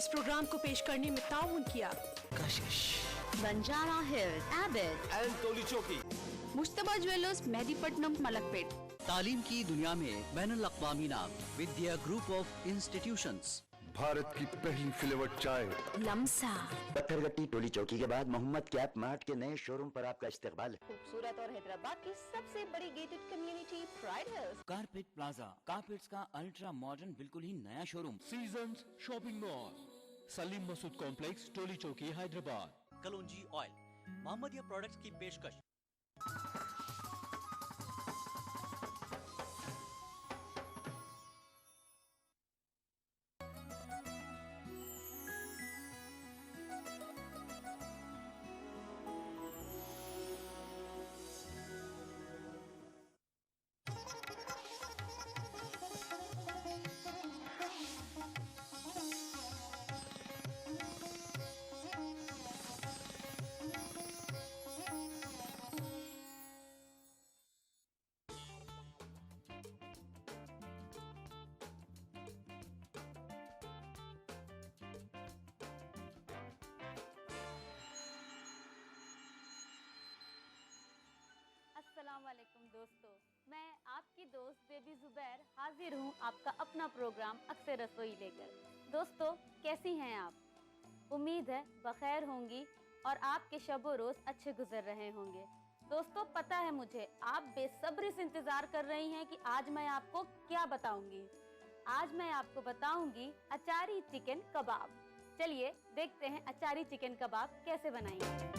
इस प्रोग्राम को पेश करने में ताउन किया कशिश, बंजारा हिल्स, एबिड एंड टोली चौकी, मुश्तबा ज्वेलर्स, मेहदीपट्टनम, मलकपेट। तालीम की दुनिया में बैनुल अक़वामी नाम विद्या ग्रुप ऑफ इंस्टीट्यूशंस। भारत की पहली फ्लेवर चाय लम्सा। पत्थरगट्टी टोली चौकी के बाद मोहम्मद कैप मार्ट के नए शोरूम पर आपका इस्तकबाल है। खूबसूरत और हैदराबाद की सबसे बड़ी gated community Pride Hills. Carpet plaza, carpets का अल्ट्रा मॉडर्न बिल्कुल ही नया showroom. Seasons shopping mall, Salim Masood complex, Toli Chowki, Hyderabad. कलौंजी ऑयल, मोहम्मदिया प्रोडक्ट्स की पेशकश। अस्सलामुअलैकुम दोस्तों, मैं आपकी दोस्त बेबी जुबैर हाजिर हूँ आपका अपना प्रोग्राम अक्सर रसोई लेकर। दोस्तों, कैसी हैं आप? उम्मीद है बखैर होंगी और आपके शब रोज़ अच्छे गुजर रहे होंगे। दोस्तों, पता है मुझे आप बेसब्री से इंतज़ार कर रही हैं कि आज मैं आपको क्या बताऊंगी। आज मैं आपको बताऊंगी अचारी चिकन कबाब। चलिए देखते हैं अचारी चिकन कबाब कैसे बनाएंगे।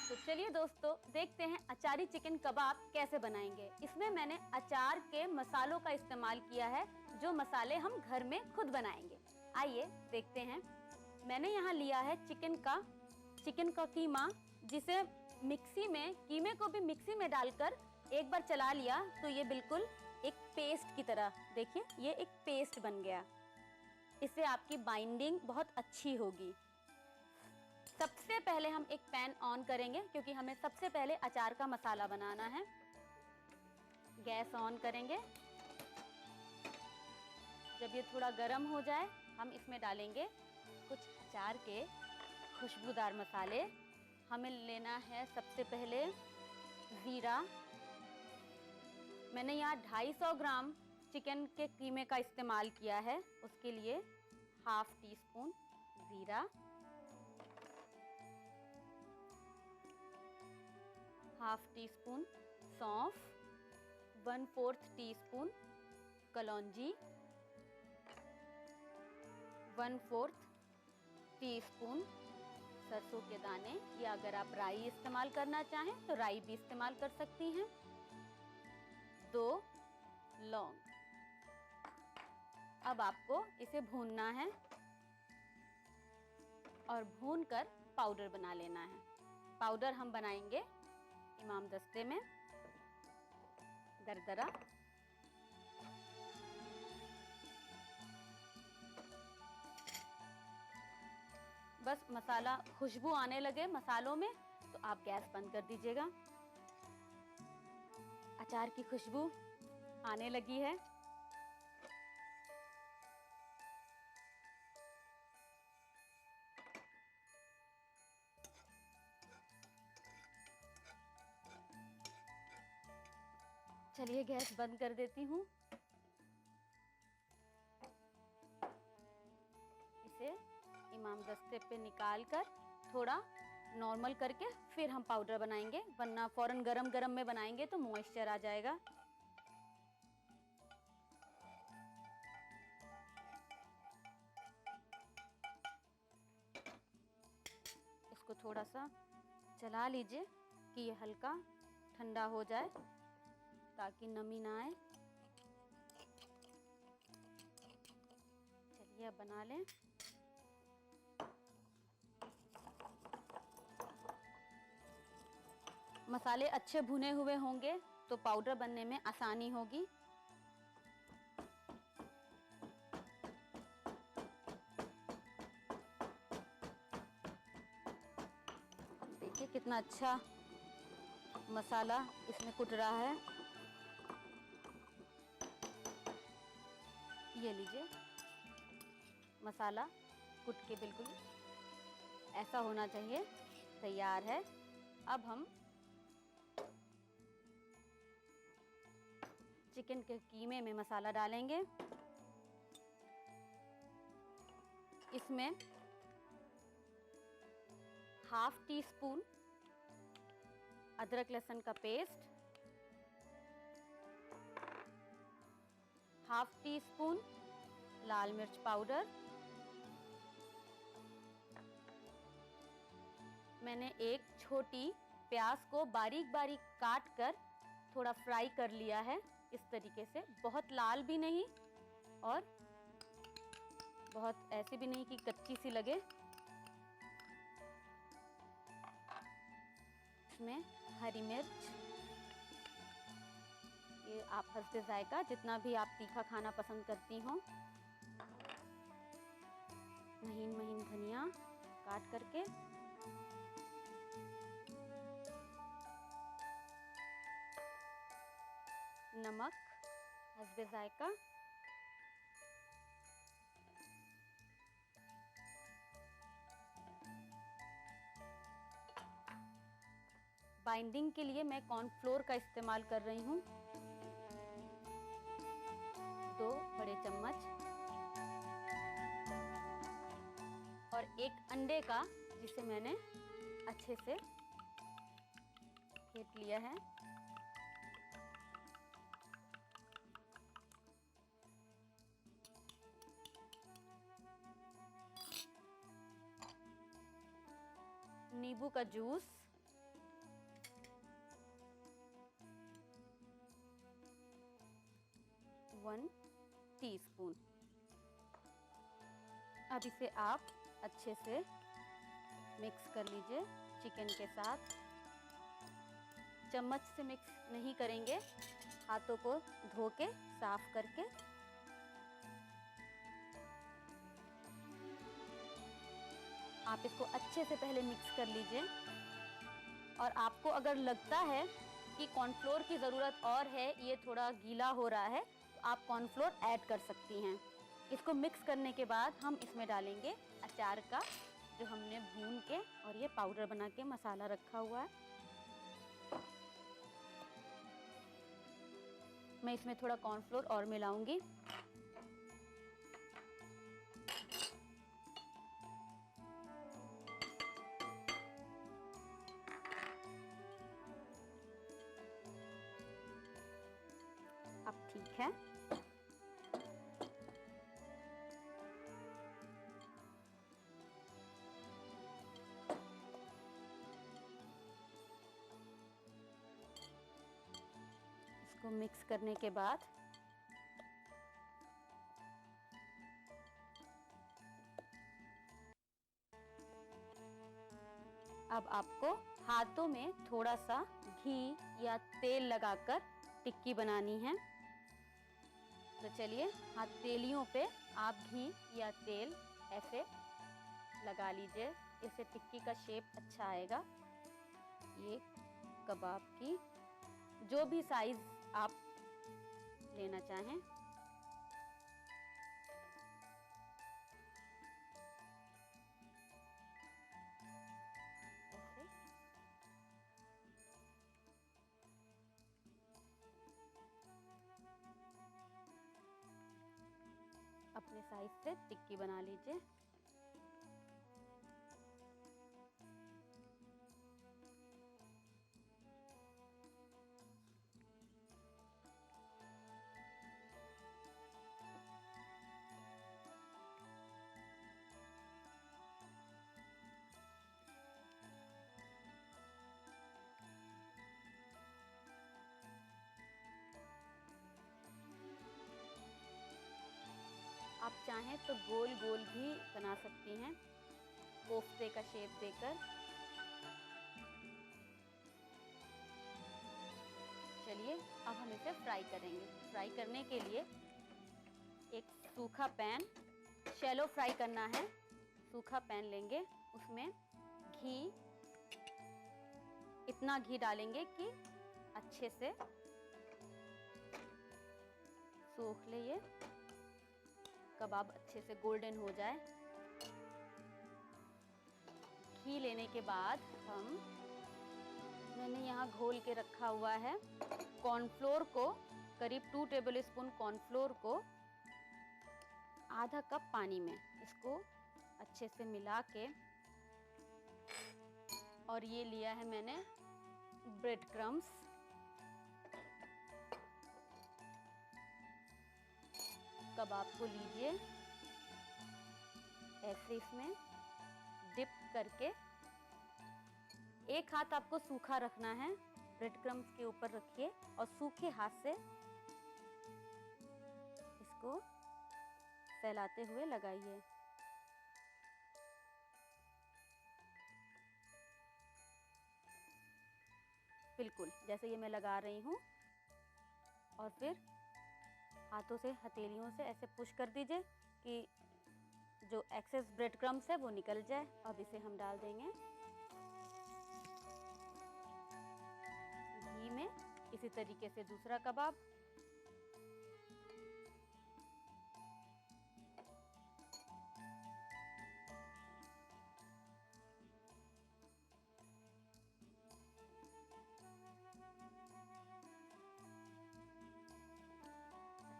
तो चलिए दोस्तों, देखते हैं अचारी चिकन कबाब कैसे बनाएंगे। इसमें मैंने अचार के मसालों का इस्तेमाल किया है, जो मसाले हम घर में खुद बनाएंगे। आइए देखते हैं। मैंने यहाँ लिया है चिकन का कीमा, जिसे कीमे को भी मिक्सी में डालकर एक बार चला लिया तो ये बिल्कुल एक पेस्ट की तरह, देखिए ये एक पेस्ट बन गया। इससे आपकी बाइंडिंग बहुत अच्छी होगी। सबसे पहले हम एक पैन ऑन करेंगे, क्योंकि हमें सबसे पहले अचार का मसाला बनाना है। गैस ऑन करेंगे। जब ये थोड़ा गर्म हो जाए, हम इसमें डालेंगे कुछ अचार के खुशबूदार मसाले। हमें लेना है सबसे पहले ज़ीरा। मैंने यहाँ 250 ग्राम चिकन के कीमे का इस्तेमाल किया है, उसके लिए ½ टीस्पून ज़ीरा, ½ टीस्पून सौंफ, 1/4 टीस्पून कलौंजी, 1/4 टीस्पून सरसों के दाने, या अगर आप राई इस्तेमाल करना चाहें तो राई भी इस्तेमाल कर सकती हैं, 2 लौंग। अब आपको इसे भूनना है और भूनकर पाउडर बना लेना है। पाउडर हम बनाएंगे इमाम दस्ते में दरदरा। बस मसाला खुशबू आने लगे मसालों में तो आप गैस बंद कर दीजिएगा। अचार की खुशबू आने लगी है। चलिए गैस बंद कर देती हूँ। इसे इमाम दस्ते पे निकाल कर थोड़ा नॉर्मल करके फिर हम पाउडर बनाएंगे, वरना फौरन गरम गरम में बनाएंगे तो मॉइस्चर आ जाएगा। इसको थोड़ा सा चला लीजिए कि ये हल्का ठंडा हो जाए ताकि नमी ना आए। चलिए अब बना लें। मसाले अच्छे भुने हुए होंगे तो पाउडर बनने में आसानी होगी। देखिए कितना अच्छा मसाला इसमें कुट रहा है। ये लीजिए, मसाला कुट के बिल्कुल ऐसा होना चाहिए। तैयार है। अब हम चिकन के कीमे में मसाला डालेंगे। इसमें हाफ टी स्पून अदरक लहसुन का पेस्ट, हाफ टी स्पून लाल मिर्च पाउडर, मैंने एक छोटी प्याज को बारीक बारीक काट कर थोड़ा फ्राई कर लिया है इस तरीके से, बहुत लाल भी नहीं और बहुत ऐसे भी नहीं कि कच्ची सी लगे। इसमें हरी मिर्च, ये आप हस्बे जायका जितना भी आप तीखा खाना पसंद करती हो, महीन महीन धनिया काट करके, नमक हस्बे जायका, बाइंडिंग के लिए मैं कॉर्नफ्लोर का इस्तेमाल कर रही हूँ, 2 बड़े चम्मच, और एक अंडे का जिसे मैंने अच्छे से फेंट लिया है। नींबू का जूस, वन टीस्पून। अब इसे आप अच्छे से मिक्स कर लीजिए चिकन के साथ। चम्मच से मिक्स नहीं करेंगे, हाथों को धो के साफ करके। आप इसको अच्छे से पहले मिक्स कर लीजिए, और आपको अगर लगता है कि कॉर्नफ्लोर की ज़रूरत और है, ये थोड़ा गीला हो रहा है, तो आप कॉर्नफ्लोर ऐड कर सकती हैं। इसको मिक्स करने के बाद हम इसमें डालेंगे अचार का जो हमने भून के और ये पाउडर बना के मसाला रखा हुआ है। मैं इसमें थोड़ा कॉर्नफ्लोर और मिलाऊंगी। अब ठीक है। इसको मिक्स करने के बाद अब आपको हाथों में थोड़ा सा घी या तेल लगाकर टिक्की बनानी है। तो चलिए, हथेलियों पे आप घी या तेल ऐसे लगा लीजिए, इससे टिक्की का शेप अच्छा आएगा। ये कबाब की जो भी साइज आप लेना चाहें, ऐसे अपने साइज से टिक्की बना लीजिए। आप चाहें तो गोल गोल भी बना सकती हैं, कोफ्ते का शेप देकर। चलिए, अब हम इसे फ्राई करेंगे। फ्राई करने के लिए एक सूखा पैन, शैलो फ्राई करना है, सूखा पैन लेंगे, उसमें घी, इतना घी डालेंगे कि अच्छे से सूख ले ये। कबाब अच्छे से गोल्डन हो जाए। घी लेने के बाद मैंने यहाँ घोल के रखा हुआ है कॉर्नफ्लोर को, करीब 2 टेबलस्पून कॉर्नफ्लोर को आधा कप पानी में इसको अच्छे से मिला के, और ये लिया है मैंने ब्रेड क्रम्स। कबाब को लीजिए ऐसे इसमें डिप करके, एक हाथ आपको सूखा रखना है, ब्रेड क्रम्स के ऊपर रखिए और सूखे हाथ से इसको फैलाते हुए लगाइए। बिल्कुल जैसे ये मैं लगा रही हूँ, और फिर हाथों से, हथेलियों से ऐसे पुश कर दीजिए कि जो एक्सेस ब्रेड क्रम्स है वो निकल जाए। अब इसे हम डाल देंगे घी में। इसी तरीके से दूसरा कबाब।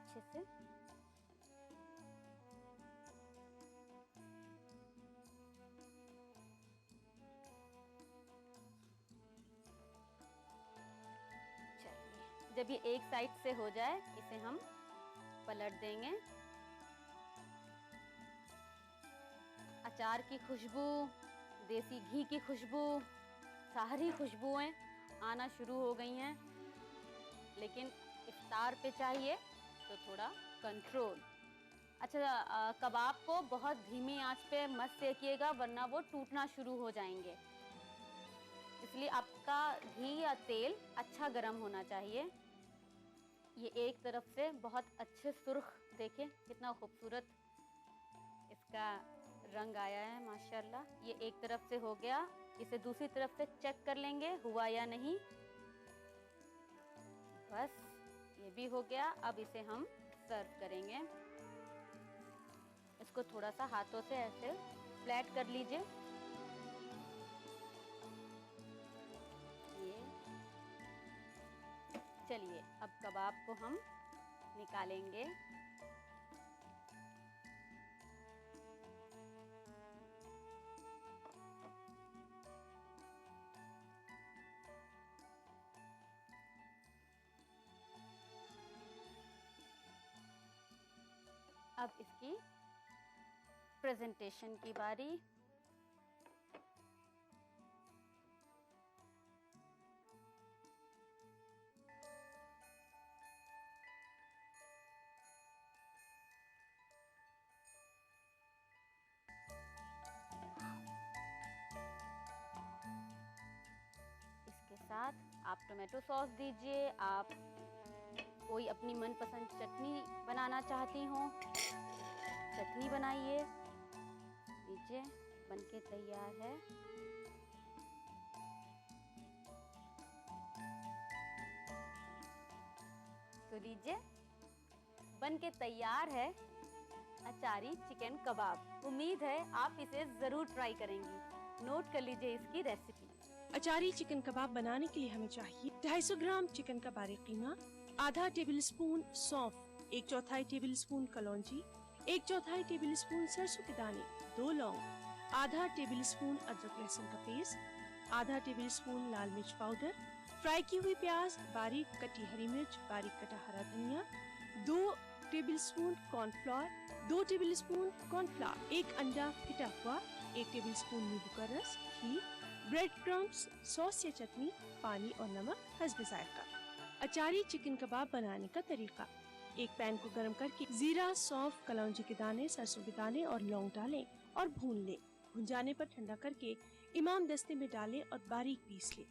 अच्छे से जब ये एक साइड से हो जाए इसे हम पलट देंगे। अचार की खुशबू, देसी घी की खुशबू, सारी खुशबुएं आना शुरू हो गई हैं, लेकिन इफ्तार पे चाहिए तो थोड़ा कंट्रोल। अच्छा, कबाब को बहुत धीमी आंच पे मत सेकिएगा वरना वो टूटना शुरू हो जाएंगे, इसलिए आपका घी या तेल अच्छा गर्म होना चाहिए। ये एक तरफ से बहुत अच्छे सुर्ख, देखिए कितना खूबसूरत इसका रंग आया है माशाल्लाह। ये एक तरफ से हो गया, इसे दूसरी तरफ से चेक कर लेंगे हुआ या नहीं। बस ये भी हो गया। अब इसे हम सर्व करेंगे। इसको थोड़ा सा हाथों से ऐसे फ्लैट कर लीजिए। चलिए अब कबाब को हम निकालेंगे। अब इसकी प्रेजेंटेशन की बारी। साथ आप टोमेटो सॉस दीजिए। आप कोई अपनी मनपसंद चटनी बनाना चाहती हो, चटनी बनाइए। लीजिए बनके तैयार है। तो लीजिए बनके तैयार है अचारी चिकन कबाब। उम्मीद है आप इसे जरूर ट्राई करेंगी। नोट कर लीजिए इसकी रेसिपी। अचारी चिकन कबाब बनाने के लिए हमें चाहिए 250 ग्राम चिकन का बारीक कीमा, आधा टेबल स्पून सौंफ, 1/4 टेबल स्पून कलौंजी, 1/4 टेबल स्पून सरसों के दाने, 2 लौंग, आधा टेबल स्पून अदरक लहसुन का पेस्ट, आधा टेबल स्पून लाल मिर्च पाउडर, फ्राई की हुई प्याज, बारीक कटी हरी मिर्च, बारीक कटा हरा धनिया, 2 table spoon cornflour, 2 table spoon cornflour, 1 अंडा फिटा हुआ, 1 टेबल स्पून नींबू का रस, घी, ब्रेड क्रम्स, सॉस या चटनी, पानी और नमक हस्ब जायका। अचारी चिकन कबाब बनाने का तरीका। एक पैन को गर्म करके जीरा, सौंफ, कलौंजी के दाने, सरसों के दाने और लौंग डालें और भून लें। भुन जाने पर ठंडा करके इमाम दस्ते में डालें और बारीक पीस लें।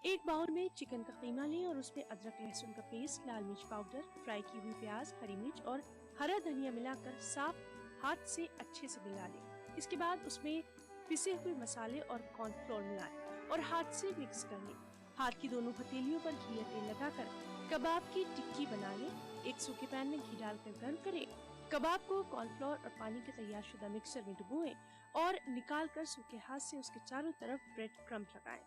एक बाउल में चिकन का कीमा लें और उसमें अदरक लहसुन का पेस्ट, लाल मिर्च पाउडर, फ्राई की हुई प्याज, हरी मिर्च और हरा धनिया मिलाकर साफ हाथ से अच्छे से मिला लें। इसके बाद उसमें पिसे हुए मसाले और कॉर्नफ्लोर मिलाएं और हाथ से मिक्स कर लें। हाथ की दोनों हथेलियों पर घी या तेल लगाकर कबाब की टिक्की बना लें। एक सूखे पैन में घी डालकर गर्म करें कबाब को कॉर्नफ्लोर और पानी के तैयार शुदा मिक्सर में डुबोएं और निकाल कर सूखे हाथ से उसके चारों तरफ ब्रेड क्रम्ब लगाएं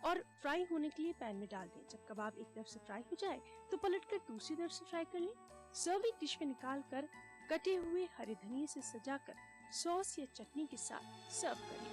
और फ्राई होने के लिए पैन में डाल दें। जब कबाब एक तरफ से फ्राई हो जाए तो पलटकर दूसरी तरफ से फ्राई कर लें। सर्विंग डिश में निकाल कर कटे हुए हरे धनिये से सजाकर सॉस या चटनी के साथ सर्व करें।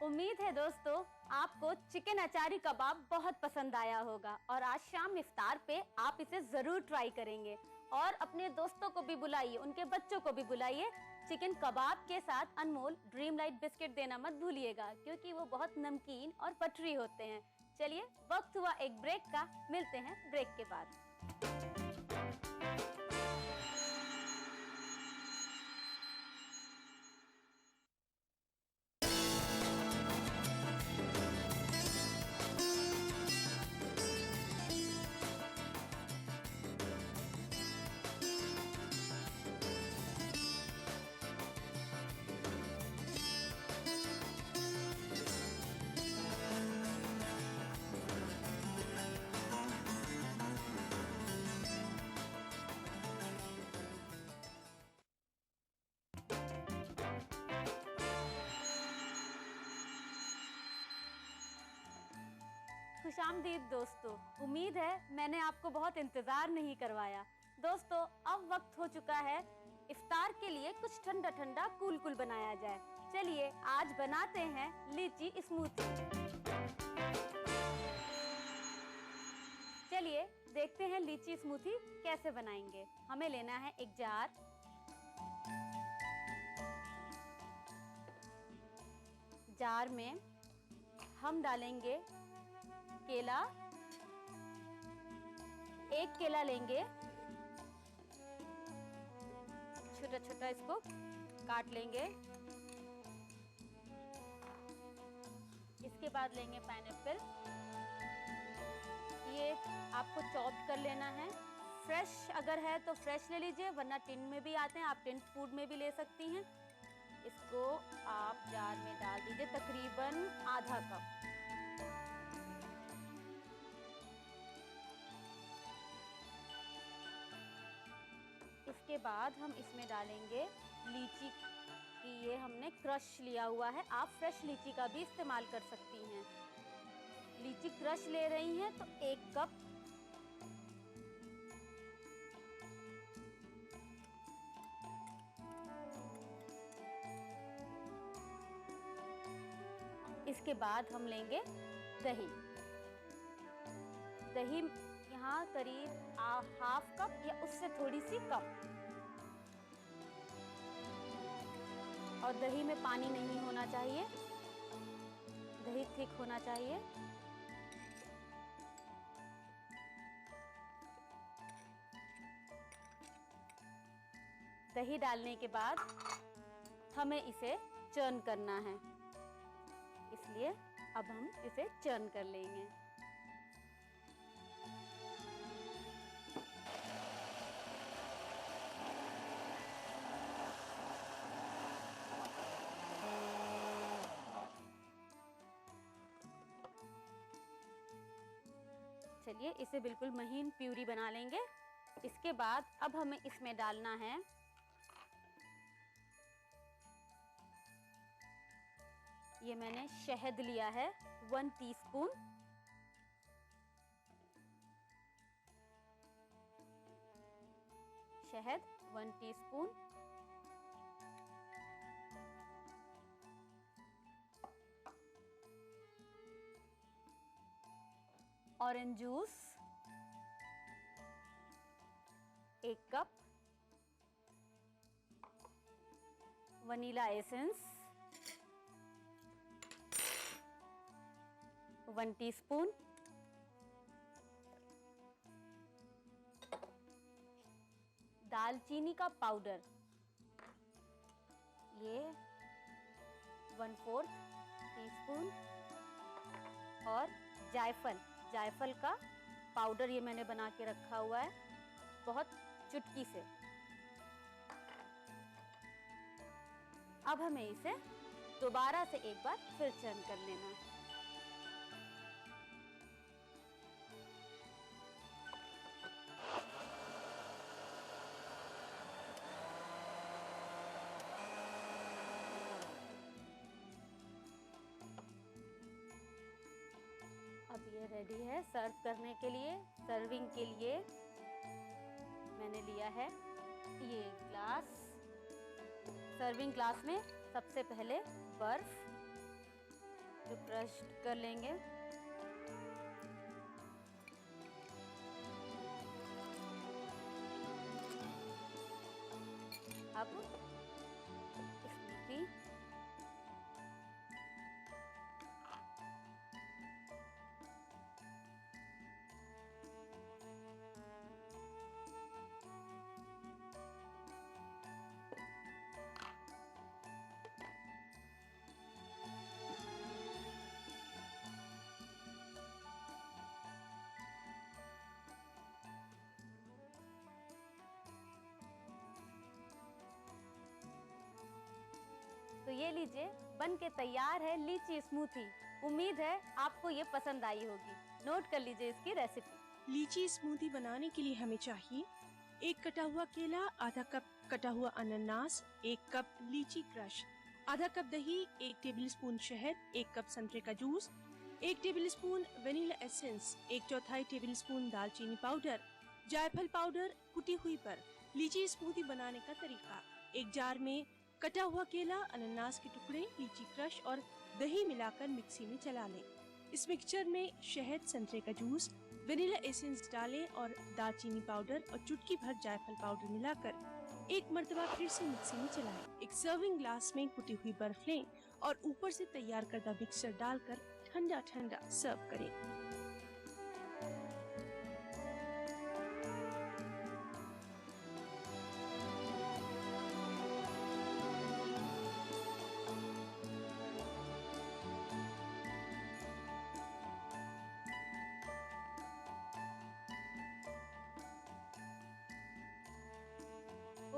उम्मीद है दोस्तों आपको चिकन अचारी कबाब बहुत पसंद आया होगा और आज शाम इफ्तार पे आप इसे जरूर ट्राई करेंगे और अपने दोस्तों को भी बुलाइए, उनके बच्चों को भी बुलाइए। चिकन कबाब के साथ अनमोल ड्रीम लाइट बिस्किट देना मत भूलिएगा क्योंकि वो बहुत नमकीन और बटरी होते हैं। चलिए वक्त हुआ एक ब्रेक का, मिलते हैं ब्रेक के बाद। खुशामदीद दोस्तों, उम्मीद है मैंने आपको बहुत इंतजार नहीं करवाया। दोस्तों अब वक्त हो चुका है इफ्तार के लिए कुछ ठंडा ठंडा कूल कूल बनाया जाए। चलिए आज बनाते हैं लीची स्मूथी। चलिए देखते हैं लीची स्मूथी कैसे बनाएंगे। हमें लेना है एक जार, जार में हम डालेंगे केला, एक केला लेंगे, छोटा छोटा इसको काट लेंगे। इसके बाद लेंगे पाइनएप्पल, ये आपको चॉप कर लेना है। फ्रेश अगर है तो फ्रेश ले लीजिए, वरना टिन में भी आते हैं, आप टिन फूड में भी ले सकती हैं। इसको आप जार में डाल दीजिए, तकरीबन आधा कप। इसके बाद हम इसमें डालेंगे लीची की, ये हमने क्रश लिया हुआ है, आप फ्रेश लीची का भी इस्तेमाल कर सकती हैं। लीची क्रश ले रही हैं तो 1 कप। इसके बाद हम लेंगे दही, दही यहाँ करीब हाफ कप या उससे थोड़ी सी कम। और दही में पानी नहीं होना चाहिए, दही थिक होना चाहिए। दही डालने के बाद हमें इसे चर्न करना है, इसलिए अब हम इसे चर्न कर लेंगे। चलिए इसे बिल्कुल महीन प्यूरी बना लेंगे। इसके बाद अब हमें इसमें डालना है ये मैंने शहद लिया है 1 टीस्पून, शहद 1 teaspoon, orange juice 1 cup, vanilla essence 1 teaspoon, दालचीनी का पाउडर ये 1/4 टीस्पून। और जायफल का पाउडर ये मैंने बना के रखा हुआ है, बहुत चुटकी से। अब हमें इसे दोबारा से एक बार फिर चर्न कर लेना। अब ये रेडी है सर्व करने के लिए। सर्विंग के लिए मैंने लिया है ये ग्लास। सर्विंग ग्लास में सबसे पहले बर्फ जो क्रश कर लेंगे। अब स्मूथी तो ये लीजिए बन के तैयार है लीची स्मूथी। उम्मीद है आपको ये पसंद आई होगी। नोट कर लीजिए इसकी रेसिपी। लीची स्मूदी बनाने के लिए हमें चाहिए 1 कटा हुआ केला, आधा कप कटा हुआ अनानास, 1 कप लीची क्रश, आधा कप दही, 1 टेबलस्पून शहद, 1 कप संतरे का juice, 1 tablespoon vanilla essence, 1/4 tablespoon दालचीनी पाउडर, जायफल पाउडर, कुटी हुई बर्फ। लीची स्मूदी बनाने का तरीका: एक जार में कटा हुआ केला, अनानास के टुकड़े, लीची क्रश और दही मिलाकर मिक्सी में चला लें। इस मिक्सचर में शहद, संतरे का जूस, वेनिला एसेंस डालें और दालचीनी पाउडर और चुटकी भर जायफल पाउडर मिलाकर एक मर्तबा फिर से मिक्सी में चलाएं। एक सर्विंग ग्लास में कुटी हुई बर्फ लें और ऊपर से तैयार करदा मिक्सचर डालकर ठंडा ठंडा सर्व करें।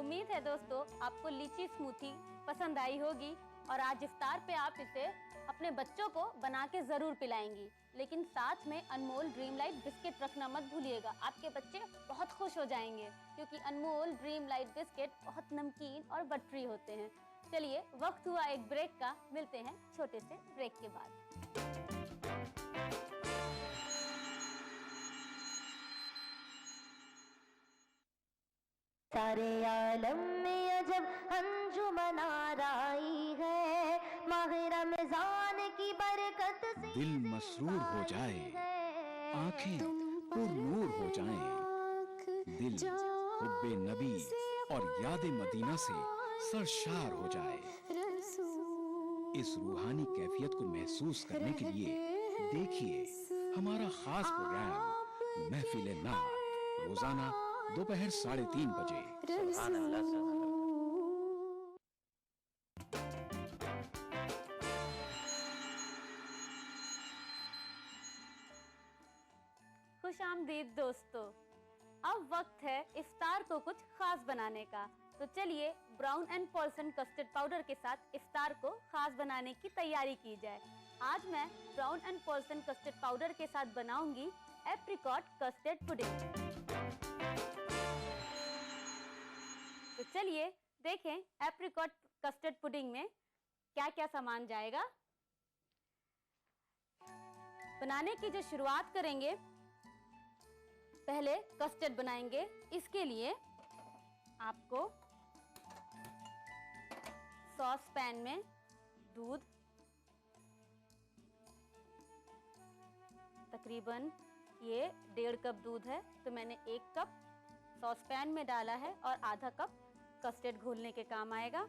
उम्मीद है दोस्तों आपको लीची स्मूथी पसंद आई होगी और आज इफ्तार पे आप इसे अपने बच्चों को बना के जरूर पिलाएंगी। लेकिन साथ में अनमोल ड्रीम लाइट बिस्किट रखना मत भूलिएगा। आपके बच्चे बहुत खुश हो जाएंगे क्योंकि अनमोल ड्रीम लाइट बिस्किट बहुत नमकीन और बटरी होते हैं। चलिए वक्त हुआ एक ब्रेक का, मिलते हैं छोटे से ब्रेक के बाद। सारे आलम में अजब अंजुमन आराई है, माह रमजान की बरकत से दिल मसरूर हो जाए, आंखें पुरनूर हो जाएं, दिल हुब्बे नबी और याद मदीना से सरशार हो जाए। इस रूहानी कैफियत को महसूस करने के लिए देखिए हमारा खास प्रोग्राम महफिल नात रोजाना दोपहर 3:30 बजे। सुभान अल्लाह, सुभान अल्लाह। खुशामदीद दोस्तों, अब वक्त है इफ्तार को कुछ खास बनाने का। तो चलिए Brown and Polson custard powder के साथ इफ्तार को खास बनाने की तैयारी की जाए। आज मैं Brown and Polson custard powder के साथ बनाऊंगी एप्रिकॉट कस्टर्ड पुडिंग। तो चलिए देखें एप्रिकॉट कस्टर्ड पुडिंग में क्या क्या सामान जाएगा। बनाने की जो शुरुआत करेंगे, पहले कस्टर्ड बनाएंगे। इसके लिए आपको सॉस पैन में दूध तकरीबन ये 1.5 कप दूध है, तो मैंने 1 कप सॉस पैन में डाला है और आधा कप कस्टर्ड घोलने के काम आएगा।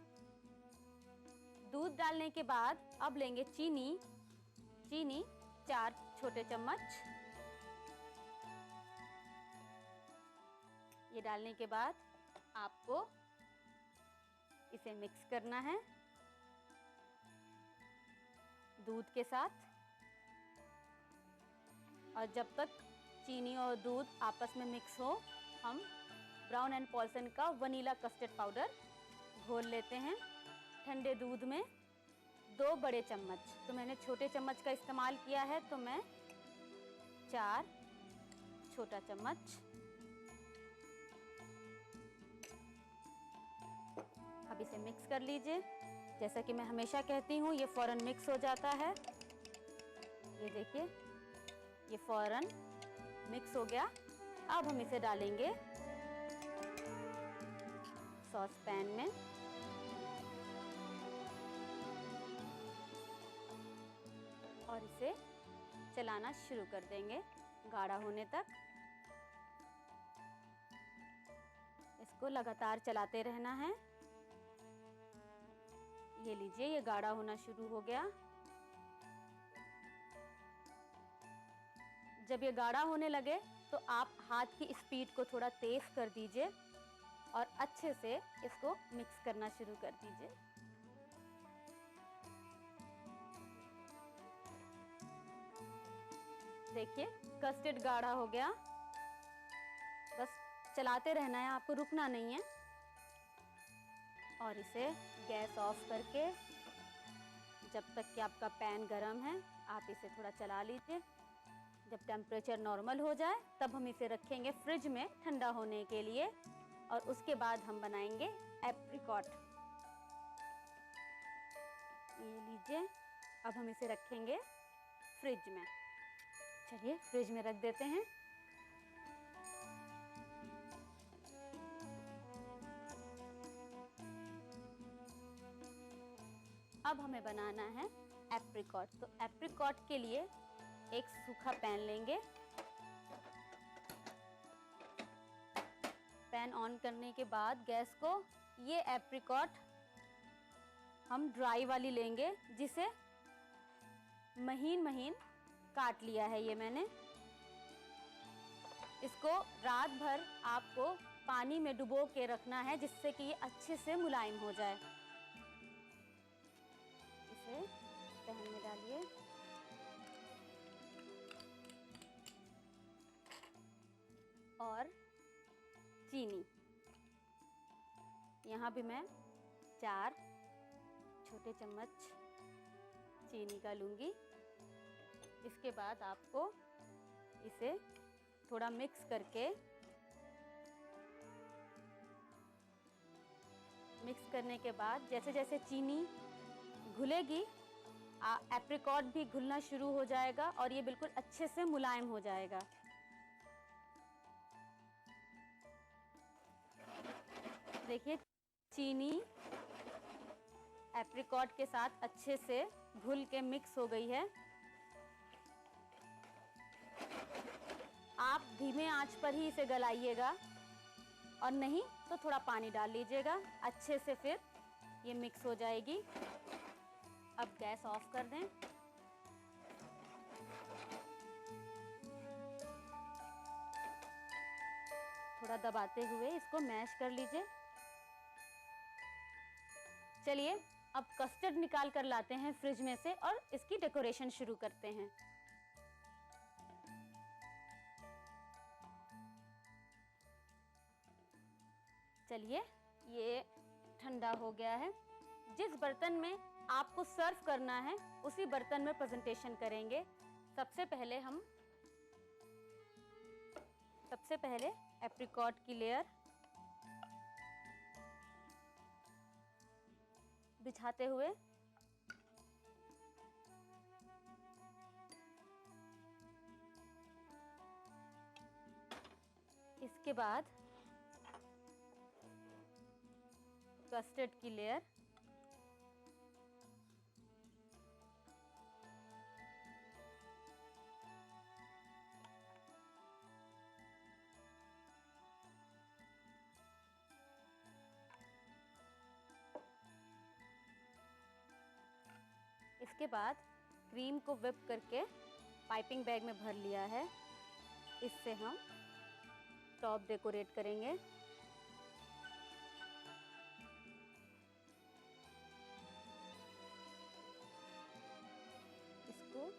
दूध डालने के बाद अब लेंगे चीनी 4 छोटे चम्मच। ये डालने के बाद आपको इसे मिक्स करना है। दूध के साथ, और जब तक चीनी और दूध आपस में मिक्स हो हम ब्राउन एंड पॉल्सन का वनीला कस्टर्ड पाउडर घोल लेते हैं ठंडे दूध में। 2 बड़े चम्मच, तो मैंने छोटे चम्मच का इस्तेमाल किया है, तो मैं 4 छोटा चम्मच। अब इसे मिक्स कर लीजिए। जैसा कि मैं हमेशा कहती हूँ, ये फौरन मिक्स हो जाता है। ये देखिए, ये फौरन मिक्स हो गया। अब हम इसे डालेंगे सॉस पैन में। और इसे चलाना शुरू कर देंगे गाढ़ा होने तक। इसको लगातार चलाते रहना है। ये लीजिए, ये गाढ़ा होना शुरू हो गया। जब ये गाढ़ा होने लगे तो आप हाथ की स्पीड को थोड़ा तेज कर दीजिए और अच्छे से इसको मिक्स करना शुरू कर दीजिए। देखिए, कस्टर्ड गाढ़ा हो गया। बस चलाते रहना है, आपको रुकना नहीं है। और इसे गैस ऑफ करके, जब तक कि आपका पैन गरम है, आप इसे थोड़ा चला लीजिए। जब टेम्परेचर नॉर्मल हो जाए तब हम इसे रखेंगे फ्रिज में ठंडा होने के लिए, और उसके बाद हम बनाएंगे एप्रिकॉट। ये लीजिए, अब हम इसे रखेंगे फ्रिज में। चलिए फ्रिज में रख देते हैं। अब हमें बनाना है एप्रिकॉट। तो एप्रिकॉट के लिए एक सूखा पैन लेंगे। पैन ऑन करने के बाद गैस को, ये एप्रिकॉट हम ड्राई वाली लेंगे, जिसे महीन महीन काट लिया है ये मैंने। इसको रात भर आपको पानी में डुबो के रखना है, जिससे कि ये अच्छे से मुलायम हो जाए। इसे पैन में डालिए। और चीनी, यहाँ भी मैं 4 छोटे चम्मच चीनी का लूँगी। इसके बाद आपको इसे थोड़ा मिक्स करके, मिक्स करने के बाद जैसे जैसे चीनी घुलेगी, एप्रिकॉट भी घुलना शुरू हो जाएगा और ये बिल्कुल अच्छे से मुलायम हो जाएगा। देखिए, चीनी एप्रिकॉट के साथ अच्छे से घुल के मिक्स हो गई है। आप धीमे आंच पर ही इसे गलाइएगा, और नहीं तो थोड़ा पानी डाल लीजिएगा, अच्छे से फिर ये मिक्स हो जाएगी। अब गैस ऑफ कर दें। थोड़ा दबाते हुए इसको मैश कर लीजिए। चलिए अब कस्टर्ड निकाल कर लाते हैं फ्रिज में से और इसकी डेकोरेशन शुरू करते हैं। चलिए, ये ठंडा हो गया है। जिस बर्तन में आपको सर्व करना है उसी बर्तन में प्रेजेंटेशन करेंगे। सबसे पहले एप्रिकॉट की लेयर बिछाते हुए इसके बाद कस्टर्ड की लेयर, इसके बाद क्रीम को व्हिप करके पाइपिंग बैग में भर लिया है। इससे हम टॉप डेकोरेट करेंगे। दोस्तों,